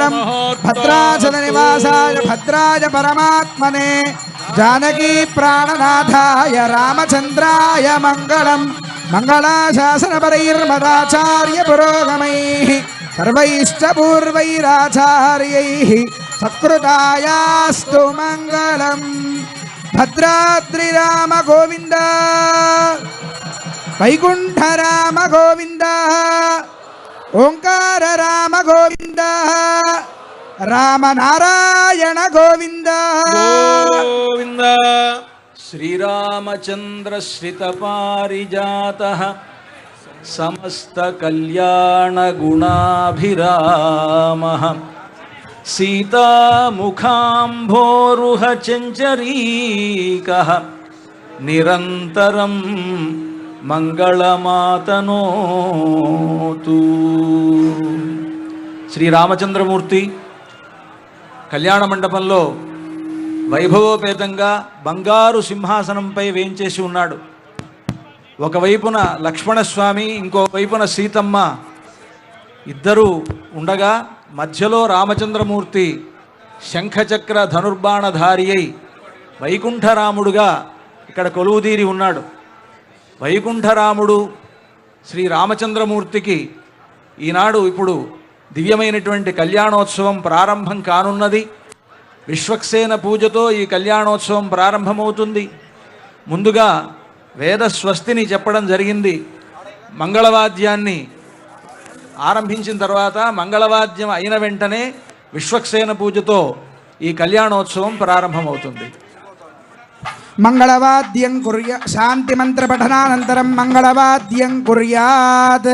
मंगलम भद्राचल निवासाय भद्राय परमात्मने जानकी प्राणनाथाय रामचंद्राय मंगलम मंगलाशासन परैर्मदाचार्य पुरोगमैः सर्वैश्च पूर्वैराचार्यैः सत्कृतायास्तु मंगलम। भद्राद्रि राम गोविंद वैकुंठ राम गोविंद ओंकार राम गोविंद राम नारायण गोविंद गोविंद। श्रीरामचंद्र श्रित पारिजातः समस्त कल्याण गुणाभिरामः सीतामुखाम्भोरुह चञ्चरीकः निरन्तरं మంగళమాతనోతు। శ్రీరామచంద్రమూర్తి కళ్యాణ మండపంలో వైభవోపేతంగా బంగారు సింహాసనంపై వేంచేసి ఉన్నాడు. ఒకవైపున లక్ష్మణస్వామి, ఇంకోవైపున సీతమ్మ ఇద్దరూ ఉండగా మధ్యలో రామచంద్రమూర్తి శంఖచక్ర ధనుర్బాణధారి అయి వైకుంఠరాముడుగా ఇక్కడ కొలువుదీరి ఉన్నాడు. వైకుంఠరాముడు శ్రీ రామచంద్రమూర్తికి ఈనాడు ఇప్పుడు దివ్యమైనటువంటి కళ్యాణోత్సవం ప్రారంభం కానున్నది. విశ్వక్సేన పూజతో ఈ కళ్యాణోత్సవం ప్రారంభమవుతుంది. ముందుగా వేద స్వస్తిని చెప్పడం జరిగింది. మంగళవాద్యాన్ని ఆరంభించిన తర్వాత మంగళవాద్యం అయిన వెంటనే విశ్వక్సేన పూజతో ఈ కళ్యాణోత్సవం ప్రారంభమవుతుంది. मंगलवाद्यं कुर्या शांति मंत्र पठनानन्तरं मंगलवाद्यं कुर्यात्।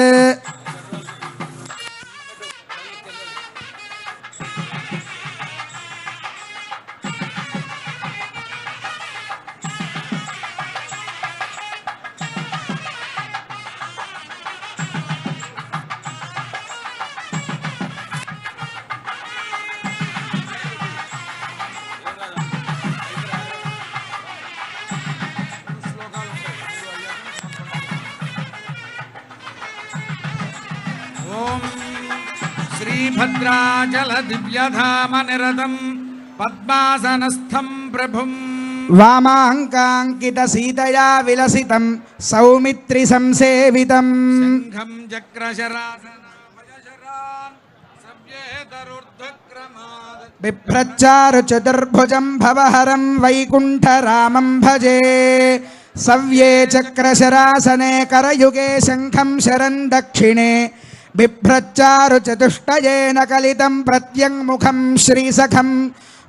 ओम श्रीभद्राचल दिव्यधाम निरतं पद्मासनस्थं प्रभुं वामाङ्काङ्कित सीतया विलसितं सौमित्रि संसेवितं शङ्खं चक्रशरासनामयशरान् सव्येतरुर्ध्वक्रमात् बिभ्रच्चारु चतुर्भुजं भवहरं वैकुण्ठरामं भजे। सव्ये चक्रशरासने करयुगे शङ्खं शरन् दक्षिणे बिभ्रच्चारु चतुष्टयेन कलितं प्रत्यङ्मुखं श्रीसखं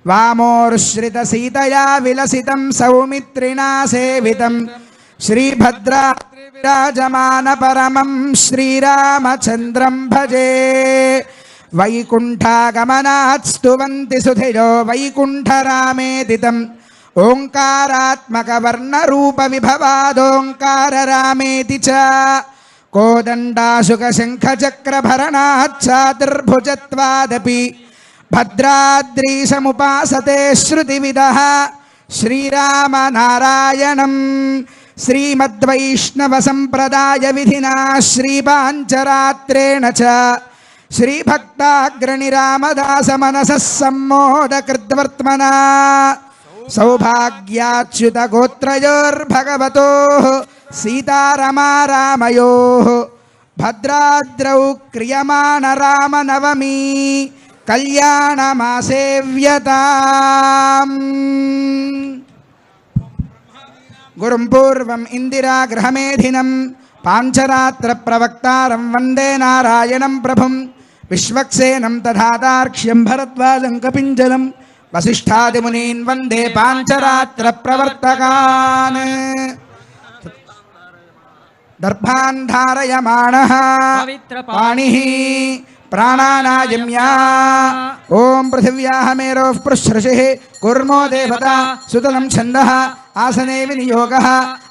वामोर्श्रित सीतया विलसितं सौमित्रिणा सेवितं श्रीभद्राद्रिविराजमान परमं श्रीरामचन्द्रं भजे। वैकुण्ठागमनात् स्तुवन्ति सुधियो वैकुण्ठरामेदितम् ओङ्कारात्मकवर्णरूपविभवादोङ्काररामेति च कोदण्डाशुकशङ्खचक्रभरणाच्चातुर्भुजत्वादपि भद्राद्रीशमुपासते श्रुतिविदः श्रीरामनारायणं श्रीमद्वैष्णवसम्प्रदायविधिना श्रीपाञ्चरात्रेण च श्रीभक्ताग्रणिरामदासमनसः सम्मोदकृद्वर्त्मना सौभाग्याच्युतगोत्रयोर्भगवतोः सीतारमारामयोः भद्राद्रौ क्रियमाण रामनवमी कल्याणमासेव्यताम्। गुरुं पूर्वम् इन्दिरागृहमेधिनं पाञ्चरात्रप्रवक्तारं वन्दे नारायणं प्रभुं विश्वक्सेनं तथातार्क्ष्यं भरद्वाजं कपिञ्जलं वसिष्ठादिमुनीन् वन्दे पाञ्चरात्रप्रवर्तकान्। दर्भान् धारयमाणः पाणिः प्राणानायम्या ओम पृथिव्याः मेरोः पृश्रषिः कूर्मो देवता सुतलं छन्दः आसने विनियोगः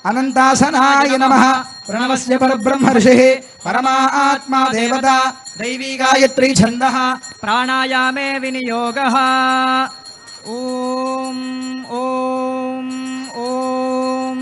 अनन्तासनाय नमः प्रणवस्य परब्रह्म ऋषिः परमा आत्मा देवता दैवी गायत्री छन्दः प्राणायामे विनियोगः ओम ओम ओम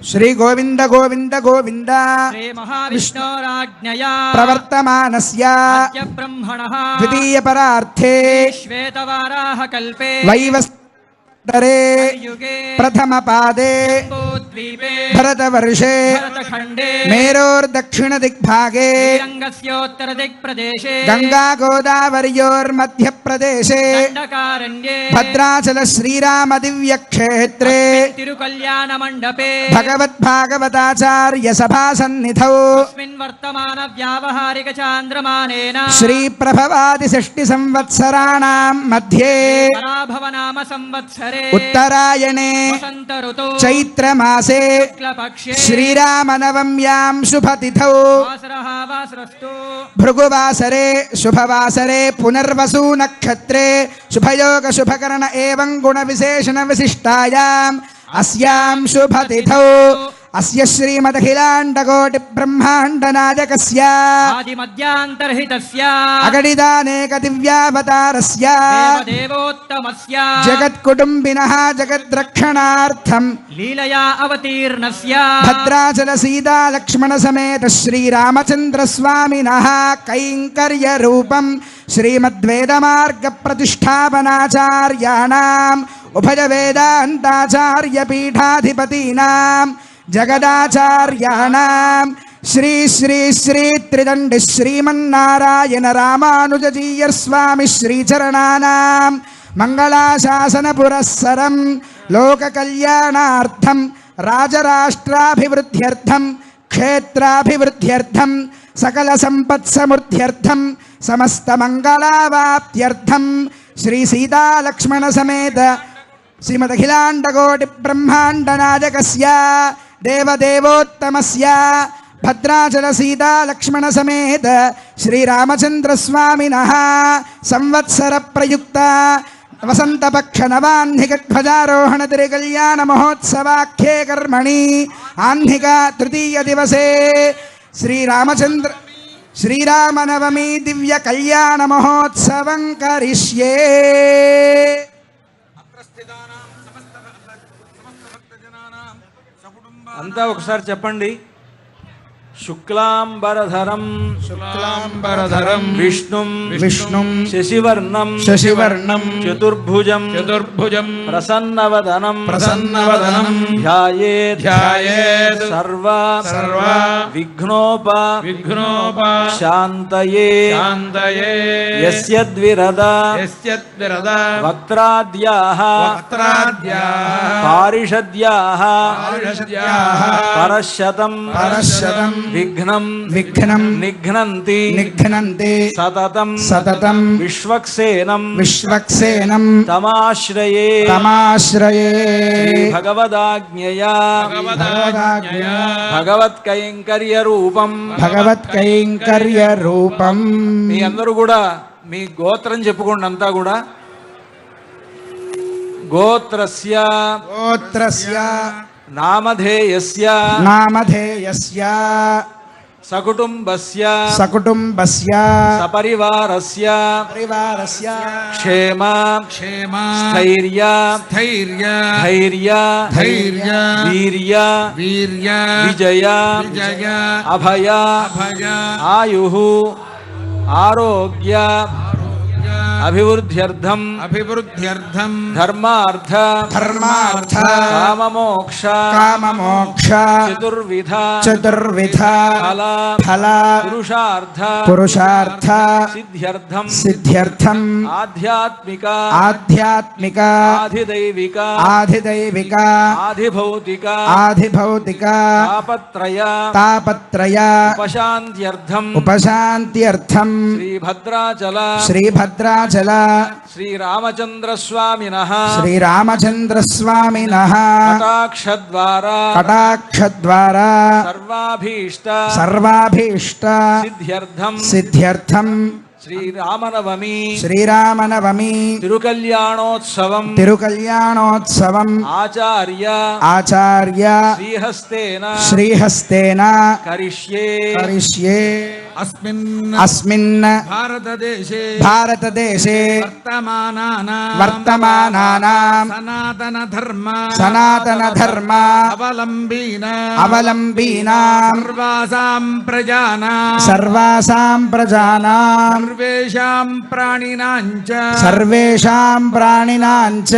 శ్రీ గోవింద గోవింద గోవింద శ్రీ మహావిష్ణోరాజ్ఞయా ప్రవర్తమానస్య అద్య బ్రహ్మణః ద్వితీయ పరార్థే శ్వేతవారాహ కల్పే వైవస్వతరే యుగే ప్రథమ పాదే జంబూద్వీపే భరతవర్షే భరతఖండే మేరోర్దక్షిణ దిగ్భాగే శ్రీరంగస్యోత్తరదిక్ప్రదేశే గంగా గోదావర్యోర్మధ్య ప్రదేశే దండకారణ్యే భద్రాచల శ్రీరామ దివ్య క్షేత్రే తిరుకల్యాణ మండపే భగవద్భాగవతాచార్య సభా సన్నిధౌ తస్మిన్ వర్తమాన వ్యావహారిక చాంద్రమానేన శ్రీ ప్రభవాది షష్టి సంవత్సరాణాం మధ్యే పరాభవ నామ సంవత్సరే ఉత్తరాయణే వసంత ఋతౌ చైత్రమాసే శుక్లపక్షే శ్రీరామనవమ్యాం శుభతిథౌ వాసరః వాసరస్తు భృగువాసరే శుభవాసరే పునర్వసు నక్షత్రే శుభయోగ శుభకరణ ఏవం గుణ విశేషణ విశిష్టాయాం అస్యాం శుభతిథౌ అస్య శ్రీమదఖిలాండకోటి బ్రహ్మాండ నాయకస్య ఆదిమధ్యాంతర్హితస్య అగణితానేక దివ్యావతారస్య దేవదేవోత్తమస్య జగత్కుటుంబినః జగద్రక్షణార్థం లీలయా అవతీర్ణస్య భద్రాచల సీతా లక్ష్మణ సమేత శ్రీరామచంద్ర స్వామినః కైంకర్య రూపం శ్రీమద్వేద మార్గ ప్రతిష్టాపనాచార్యాణాం ఉభయ వేదాంతాచార్య పీఠాధిపతీనాం జగదాచార్యాణాం శ్రీ శ్రీ శ్రీ త్రిదండి శ్రీమన్నారాయణ రామానుజీయర్ స్వామి శ్రీచరణానాం మంగళాశాసన పురస్సరం లోక కళ్యాణార్థం రాజరాష్ట్రాభివృద్ధ్యర్థం క్షేత్రాభివృద్ధ్యర్థం సకల సంపత్సమృద్ధ్యర్థం సమస్త మంగళావాప్త్యర్థం శ్రీ సీతాలక్ష్మణ సమేత శ్రీమదఖిలాండకోటి బ్రహ్మాండ నాయకస్య దేవదేవోత్తమస్య భద్రాచల సీతాలక్ష్మణ సమేత శ్రీరామచంద్ర స్వామినః సంవత్సర ప్రయుక్త వసంతపక్ష నవాహ్నిక ధ్వజారోహణ తిరుకల్యాణ మహోత్సవాఖ్యే కర్మణి ఆహ్నిక తృతీయ దివసే శ్రీరామనవమి దివ్య కళ్యాణ మహోత్సవం కరిష్యే. అంతా ఒకసారి చెప్పండి. శుక్లాంబరధరం శుక్లాంబరధరం విష్ణుం విష్ణుం శశివర్ణం శశివర్ణం చతుర్భుజం చతుర్భుజం ప్రసన్నవదనం ప్రసన్నవదనం ధ్యాయేత్ ధ్యాయేత్ సర్వ విఘ్నోప శాంతయే శాంతయే యస్యద్విరద యస్యద్విరద వక్త్రాద్యాః పారిషద్యాః పరశతం విఘ్నం నిఘ్నంతి సతతం విశ్వక్సేనం తమాశ్రయే భగవదాజ్ఞయా భగవత్కైంకర్య రూపం. మీ అందరూ కూడా మీ గోత్రం చెప్పుకోండి. అంతా కూడా గోత్రస్య నామధేయస్య సకుటుంబస్య సపరివారస్య క్షేమ స్థైర్య ధైర్య వీర్య విజయ అభయ ఆయుః ఆరోగ్య అభివృద్ధ్యర్థం ధర్మార్థ కామమోక్ష చతుర్విధ ఫల పురుషార్థ సిద్ధ్యర్థం ఆధ్యాత్మిక ఆధిదైవిక ఆధిభౌతిక తాపత్రయ ఉపశాంత్యర్థం శ్రీభద్రాచల శ్రీరామచంద్ర స్వామినః కటాక్షద్వారా సర్వాభీష్ట సిద్ధ్యర్థం శ్రీరామనవమి తిరుకల్యాణోత్సవం ఆచార్య శ్రీహస్తేన కరిష్యే. అస్మిన్ అస్మిన్ భారతదేశే భారతదేశే వర్తమానానాం సనాతన ధర్మ అవలంబీనాం సర్వాసాం ప్రజానాం సర్వేషాం ప్రాణినాం చ